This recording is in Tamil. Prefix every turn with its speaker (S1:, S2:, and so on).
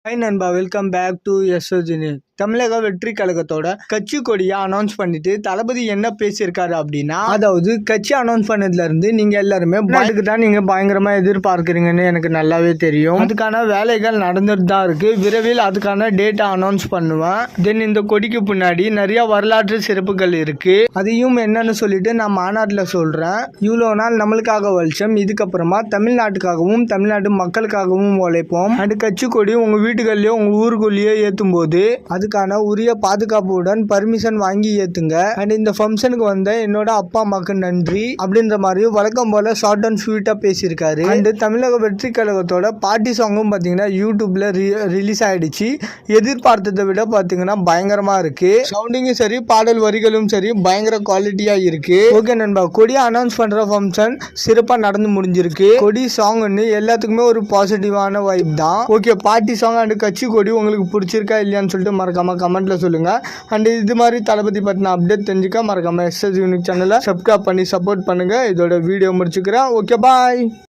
S1: ஹாய் நண்பா, வெல்கம் பேக் டு எஸ்ஓஜினி. தமிழக வெற்றி கழகத்தோட கட்சி கொடியை அனௌன்ஸ் பண்ணிட்டு தளபதி என்ன பேசியிருக்காரு அப்படின்னா, அதாவது கட்சி அனௌன்ஸ் பண்ணதுல இருந்து நீங்க எல்லாருமே பாட்டுக்கு தான் நீங்க பயங்கரமா எதிர்பார்க்குறீங்கன்னு எனக்கு நல்லாவே தெரியும். அதுக்கான வேலைகள் நடந்துட்டு தான் இருக்கு. விரைவில் அதுக்கான டேட்டா அனௌன்ஸ் பண்ணுவேன். தென் இந்த கொடிக்கு பின்னாடி நிறைய வரலாற்று சிறப்புகள் இருக்கு. அதையும் என்னன்னு சொல்லிட்டு நான் மாநாட்டில் சொல்றேன். இவ்வளோ நாள் நம்மளுக்காக உழைச்சோம், இதுக்கப்புறமா தமிழ்நாட்டுக்காகவும் தமிழ்நாட்டு மக்களுக்காகவும் உழைப்போம். அந்த கட்சி கொடி உங்க வீட்டுகள்லயோ உங்க ஊருக்குள்ளேயோ ஏற்றும் போது அதுக்கான உரிய பாதுகாப்புடன் பர்மிஷன் வாங்கி ஏத்துங்க. அண்ட் இந்த ஃபங்க்ஷனுக்கு வந்த என்னோட அப்பா அம்மாக்கு நன்றி அப்படின்ற மாதிரி வழக்கம் போல ஷார்ட் அண்ட் ஸ்வீட்டா பேசியிருக்காரு. அண்ட் தமிழக வெற்றி கழகத்தோட பார்ட்டி சாங்கும் பாத்தீங்கன்னா யூடியூப்ல ரிலீஸ் ஆயிடுச்சு. எதிர்பார்த்ததை விட பாத்தீங்கன்னா பயங்கரமா இருக்கு. சவுண்டிங்கும் சரி, பாடல் வரிகளும் சரி பயங்கர குவாலிட்டியா இருக்கு. ஓகே நண்பா, கொடியை அனௌன்ஸ் பண்ற ஃபங்க்ஷன் சிறப்பா நடந்து முடிஞ்சிருக்கு. கொடி சாங்னு எல்லாத்துக்குமே ஒரு பாசிட்டிவான வைப் தான். ஓகே, பார்ட்டி சாங் அண்ட் கட்சி கொடி உங்களுக்கு பிடிச்சிருக்கா இல்லையான்னு சொல்லிட்டு மறக்காம கமெண்ட்ல சொல்லுங்க. அண்ட் இது மாதிரி தளபதி பத்தின அப்டேட் தெரிஞ்சுக்க மறக்காம எஸ்எஸ் யூனிக் சேனலை சப்ஸ்கிரைப் பண்ணி சப்போர்ட் பண்ணுங்க. இதோட வீடியோ முடிச்சுக்கிறேன். ஓகே, பாய்.